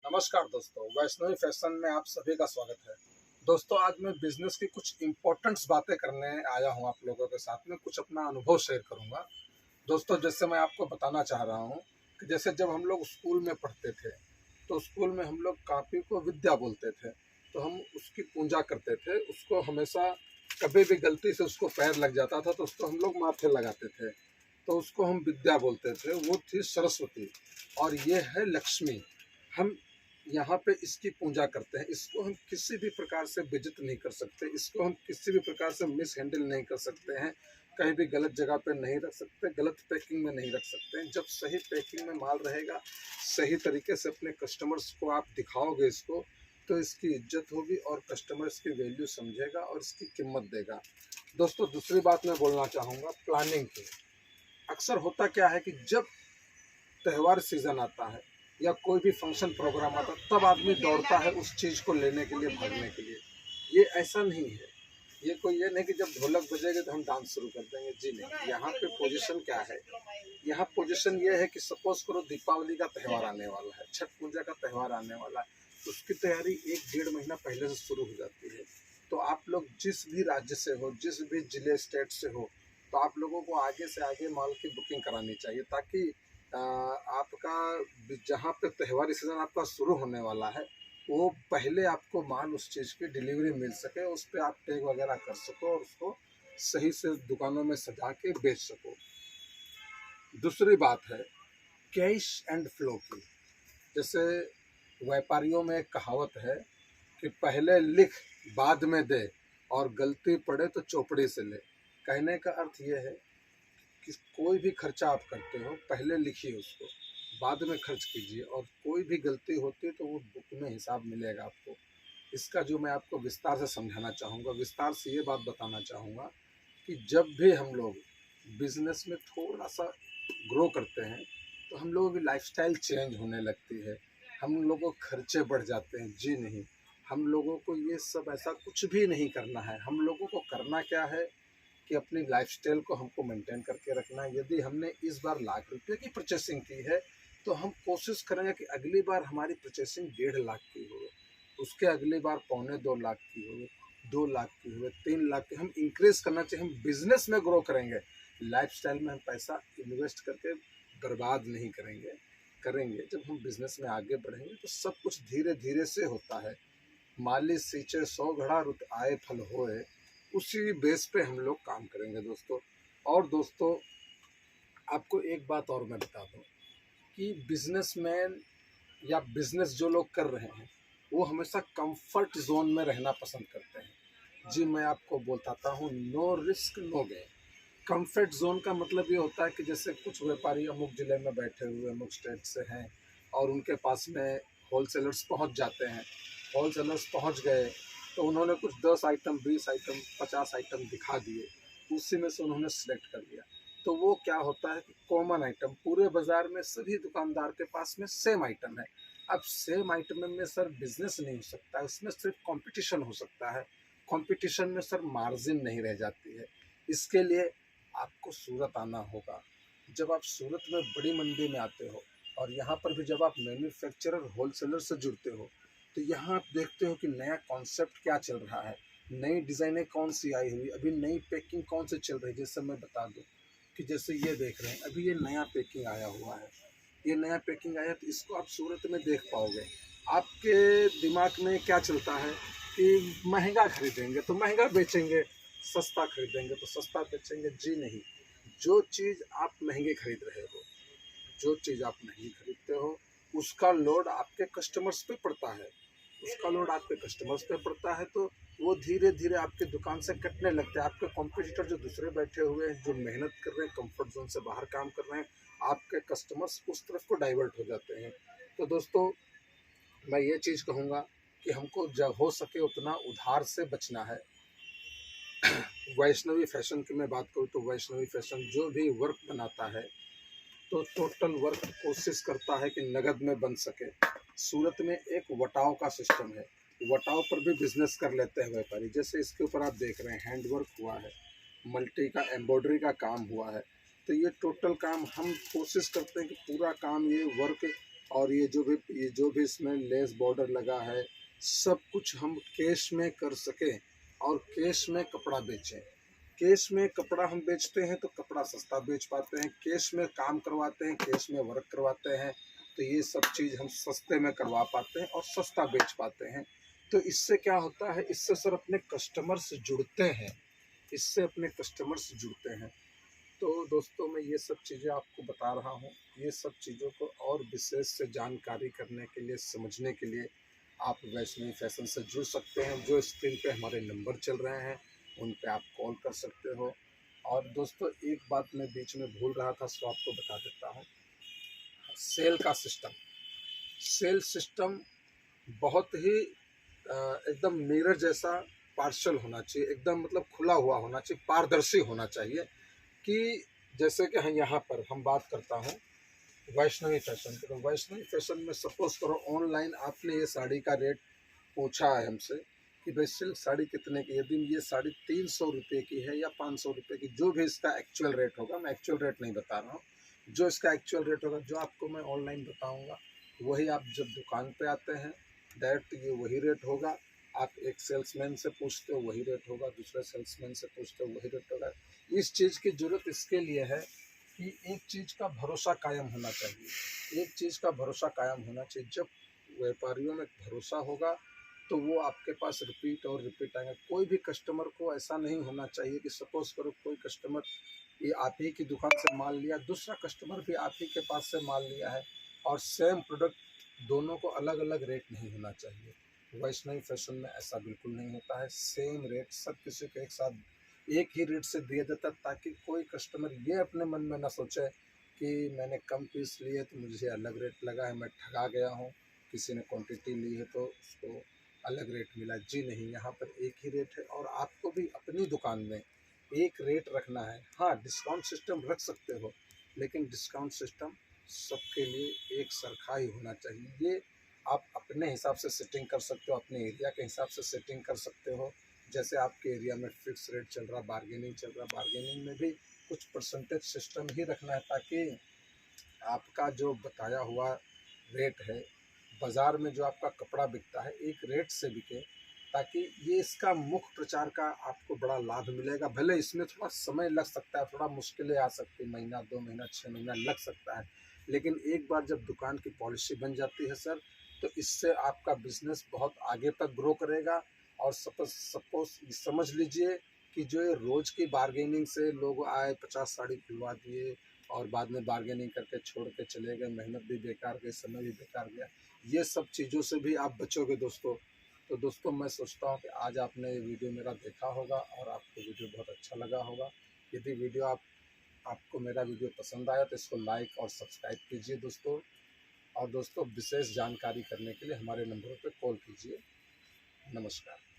नमस्कार दोस्तों, वैष्णवी फैशन में आप सभी का स्वागत है। दोस्तों, आज मैं बिजनेस की कुछ इम्पोर्टेंट्स बातें करने आया हूँ आप लोगों के साथ में, कुछ अपना अनुभव शेयर करूँगा। दोस्तों, जैसे मैं आपको बताना चाह रहा हूँ कि जैसे जब हम लोग स्कूल में पढ़ते थे, तो स्कूल में हम लोग कापी को विद्या बोलते थे, तो हम उसकी पूजा करते थे। उसको हमेशा कभी भी गलती से उसको पैर लग जाता था, तो उसको हम लोग माथे लगाते थे, तो उसको हम विद्या बोलते थे। वो थी सरस्वती और ये है लक्ष्मी। हम यहाँ पे इसकी पूजा करते हैं। इसको हम किसी भी प्रकार से बेइज्जत नहीं कर सकते, इसको हम किसी भी प्रकार से मिस हैंडल नहीं कर सकते हैं, कहीं भी गलत जगह पे नहीं रख सकते, गलत पैकिंग में नहीं रख सकते हैं। जब सही पैकिंग में माल रहेगा, सही तरीके से अपने कस्टमर्स को आप दिखाओगे इसको, तो इसकी इज्जत होगी और कस्टमर इसकी वैल्यू समझेगा और इसकी कीमत देगा। दोस्तों, दूसरी बात मैं बोलना चाहूँगा प्लानिंग की। अक्सर होता क्या है कि जब त्यौहार सीजन आता है या कोई भी फंक्शन प्रोग्राम आता है, तब आदमी दौड़ता है उस चीज़ को लेने के लिए, भागने के लिए। ये ऐसा नहीं है। ये नहीं कि जब ढोलक बजेगा तो हम डांस शुरू कर देंगे। जी नहीं, यहाँ पे पोजीशन क्या है, यहाँ पोजीशन ये है कि सपोज करो दीपावली का त्यौहार आने वाला है, छठ पूजा का त्यौहार आने वाला है, तो उसकी तैयारी 1 डेढ़ महीना पहले से शुरू हो जाती है। तो आप लोग जिस भी राज्य से हो, जिस भी जिले स्टेट से हो, तो आप लोगों को आगे से आगे माल की बुकिंग करानी चाहिए, ताकि आपका जहाँ पे त्योहारी सीज़न आपका शुरू होने वाला है, वो पहले आपको माल उस चीज़ की डिलीवरी मिल सके, उस पे आप टैग वगैरह कर सको और उसको सही से दुकानों में सजा के बेच सको। दूसरी बात है कैश एंड फ्लो की। जैसे व्यापारियों में एक कहावत है कि पहले लिख बाद में दे और गलती पड़े तो चौपड़ी से ले। कहने का अर्थ ये है कि कोई भी खर्चा आप करते हो, पहले लिखिए उसको, बाद में खर्च कीजिए, और कोई भी गलती होती है तो वो बुक में हिसाब मिलेगा आपको। इसका जो मैं आपको विस्तार से समझाना चाहूँगा, विस्तार से ये बात बताना चाहूँगा कि जब भी हम लोग बिजनेस में थोड़ा सा ग्रो करते हैं, तो हम लोगों की लाइफस्टाइल चेंज होने लगती है, हम लोगों के खर्चे बढ़ जाते हैं। जी नहीं, हम लोगों को ये सब ऐसा कुछ भी नहीं करना है। हम लोगों को करना क्या है कि अपनी लाइफस्टाइल को हमको मेंटेन करके रखना है। यदि हमने इस बार लाख रुपए की परचेसिंग की है, तो हम कोशिश करेंगे कि अगली बार हमारी परचेसिंग 1.5 लाख की हो, उसके अगली बार 2.25 लाख की हो, 2 लाख की हो, 3 लाख की। हम इंक्रीज करना चाहिए। हम बिजनेस में ग्रो करेंगे, लाइफस्टाइल में हम पैसा इन्वेस्ट करके बर्बाद नहीं करेंगे। करेंगे जब हम बिजनेस में आगे बढ़ेंगे, तो सब कुछ धीरे धीरे से होता है। माली सींचे 100 घड़ा रुत आए फल होए, उसी बेस पे हम लोग काम करेंगे दोस्तों। और दोस्तों, आपको एक बात और मैं बता दूं कि बिजनेसमैन या बिजनेस जो लोग कर रहे हैं, वो हमेशा कंफर्ट जोन में रहना पसंद करते हैं। जी, मैं आपको बताता हूँ, no risk no gain. Comfort zone का मतलब ये होता है कि जैसे कुछ व्यापारी अमुक जिले में बैठे हुए अमुक स्टेट से हैं और उनके पास में होलसेलर्स पहुंच जाते हैं। होलसेलर्स पहुंच गए तो उन्होंने कुछ 10 आइटम, 20 आइटम, 50 आइटम दिखा दिए, उसी में से उन्होंने सिलेक्ट कर लिया। तो वो क्या होता है कि कॉमन आइटम पूरे बाजार में सभी दुकानदार के पास में सेम आइटम है। अब सेम आइटम में सर बिजनेस नहीं हो सकता, उसमें सिर्फ कंपटीशन हो सकता है। कंपटीशन में सर मार्जिन नहीं रह जाती है। इसके लिए आपको सूरत आना होगा। जब आप सूरत में बड़ी मंडी में आते हो और यहाँ पर भी जब आप मैन्युफैक्चरर होलसेलर से जुड़ते हो, तो यहाँ आप देखते हो कि नया कॉन्सेप्ट क्या चल रहा है, नई डिज़ाइनें कौन सी आई हुई, अभी नई पैकिंग कौन सी चल रही है। जैसे मैं बता दूँ कि जैसे ये देख रहे हैं, अभी ये नया पैकिंग आया हुआ है, ये नया पैकिंग आया, तो इसको आप सूरत में देख पाओगे। आपके दिमाग में क्या चलता है कि महंगा खरीदेंगे तो महंगा बेचेंगे, सस्ता खरीदेंगे तो सस्ता बेचेंगे। जी नहीं, जो चीज़ आप महंगे खरीद रहे हो, जो चीज़ आप नहीं खरीदते हो, उसका लोड आपके कस्टमर्स पे पड़ता है। उसका लोड आपके कस्टमर्स पे पड़ता है, तो वो धीरे धीरे आपकी दुकान से कटने लगते हैं। आपके कॉम्पिटिटर जो दूसरे बैठे हुए हैं, जो मेहनत कर रहे हैं, कंफर्ट जोन से बाहर काम कर रहे हैं, आपके कस्टमर्स उस तरफ को डाइवर्ट हो जाते हैं। तो दोस्तों, मैं ये चीज़ कहूँगा कि हमको जब हो सके उतना उधार से बचना है। वैष्णवी फैशन की मैं बात करूँ तो वैष्णवी फैशन जो भी वर्क बनाता है, तो टोटल वर्क कोशिश करता है कि नगद में बन सके। सूरत में एक वटाव का सिस्टम है, वटाव पर भी बिजनेस कर लेते हैं व्यापारी। जैसे इसके ऊपर आप देख रहे हैं, हैंड वर्क हुआ है, मल्टी का एम्ब्रॉयडरी का काम हुआ है, तो ये टोटल काम हम कोशिश करते हैं कि पूरा काम ये वर्क और ये जो भी इसमें लेस बॉर्डर लगा है, सब कुछ हम कैश में कर सकें और कैश में कपड़ा बेचें। कैश में कपड़ा हम बेचते हैं तो कपड़ा सस्ता बेच पाते हैं, कैश में काम करवाते हैं, कैश में वर्क करवाते हैं, तो ये सब चीज़ हम सस्ते में करवा पाते हैं और सस्ता बेच पाते हैं। तो इससे क्या होता है, इससे सर अपने कस्टमर से जुड़ते हैं, इससे अपने कस्टमर से जुड़ते हैं। तो दोस्तों मैं ये सब चीज़ें आपको बता रहा हूँ। ये सब चीज़ों को और विशेष से जानकारी करने के लिए, समझने के लिए आप वैष्णवी फैशन से जुड़ सकते हैं। जो स्क्रीन पे हमारे नंबर चल रहे हैं उन पे आप कॉल कर सकते हो। और दोस्तों एक बात मैं बीच में भूल रहा था, सो आपको बता देता हूँ। सेल का सिस्टम, सेल सिस्टम बहुत ही एकदम मिरर जैसा पार्शल होना चाहिए, एकदम मतलब खुला हुआ होना चाहिए, पारदर्शी होना चाहिए। कि जैसे कि यहाँ पर हम बात करता हूँ वैष्णवी फैशन की, तो वैष्णवी फैशन में सपोज करो ऑनलाइन आपने ये साड़ी का रेट पूछा है हमसे कि भाई सिल्क साड़ी कितने की, यदि ये साड़ी 300 रुपये की है या 500 रुपये की, जो भी इसका एक्चुअल रेट होगा, मैं एक्चुअल रेट नहीं बता रहा हूँ, जो इसका एक्चुअल रेट होगा जो आपको मैं ऑनलाइन बताऊँगा, वही आप जब दुकान पे आते हैं डायरेक्ट ये वही रेट होगा। आप एक सेल्समैन से पूछते हो वही रेट होगा, दूसरे सेल्समैन से पूछते हो वही रेट होगा। इस चीज़ की ज़रूरत इसके लिए है कि एक चीज़ का भरोसा कायम होना चाहिए, एक चीज़ का भरोसा कायम होना चाहिए। जब व्यापारियों में भरोसा होगा तो वो आपके पास रिपीट और रिपीट आएंगे। कोई भी कस्टमर को ऐसा नहीं होना चाहिए कि सपोज करो कोई कस्टमर ये आप ही की दुकान से माल लिया, दूसरा कस्टमर भी आप ही के पास से माल लिया है और सेम प्रोडक्ट, दोनों को अलग अलग रेट नहीं होना चाहिए। वैष्णवी फैशन में ऐसा बिल्कुल नहीं होता है, सेम रेट सब किसी को एक साथ एक ही रेट से दिया जाता है, ताकि कोई कस्टमर ये अपने मन में ना सोचे कि मैंने कम पीस लिए तो मुझे अलग रेट लगा है, मैं ठगा गया हूँ, किसी ने क्वांटिटी ली है तो उसको अलग रेट मिला। जी नहीं, यहाँ पर एक ही रेट है और आपको भी अपनी दुकान में एक रेट रखना है। हाँ, डिस्काउंट सिस्टम रख सकते हो, लेकिन डिस्काउंट सिस्टम सबके लिए एक सरखा ही होना चाहिए। ये आप अपने हिसाब से सेटिंग कर सकते हो, अपने एरिया के हिसाब से सेटिंग कर सकते हो। जैसे आपके एरिया में फिक्स रेट चल रहा, बार्गेनिंग चल रहा, बार्गेनिंग में भी कुछ परसेंटेज सिस्टम ही रखना है, ताकि आपका जो बताया हुआ रेट है बाज़ार में, जो आपका कपड़ा बिकता है एक रेट से बिके, ताकि ये इसका मुख्य प्रचार का आपको बड़ा लाभ मिलेगा। भले इसमें थोड़ा समय लग सकता है, थोड़ा मुश्किलें आ सकती, महीना 2 महीना 6 महीना लग सकता है, लेकिन एक बार जब दुकान की पॉलिसी बन जाती है सर, तो इससे आपका बिजनेस बहुत आगे तक ग्रो करेगा। और सपोज समझ लीजिए कि जो ये रोज़ की बार्गेनिंग से लोग आए, 50 साड़ी खुलवा दिए और बाद में बार्गेनिंग करके छोड़ के चले गए, मेहनत भी बेकार गई, समय भी बेकार गया, ये सब चीज़ों से भी आप बचोगे दोस्तों। तो दोस्तों मैं सोचता हूँ कि आज आपने ये वीडियो मेरा देखा होगा और आपको वीडियो बहुत अच्छा लगा होगा। यदि वीडियो आपको मेरा वीडियो पसंद आया तो इसको लाइक और सब्सक्राइब कीजिए दोस्तों। और दोस्तों विशेष जानकारी करने के लिए हमारे नंबरों पर कॉल कीजिए। नमस्कार।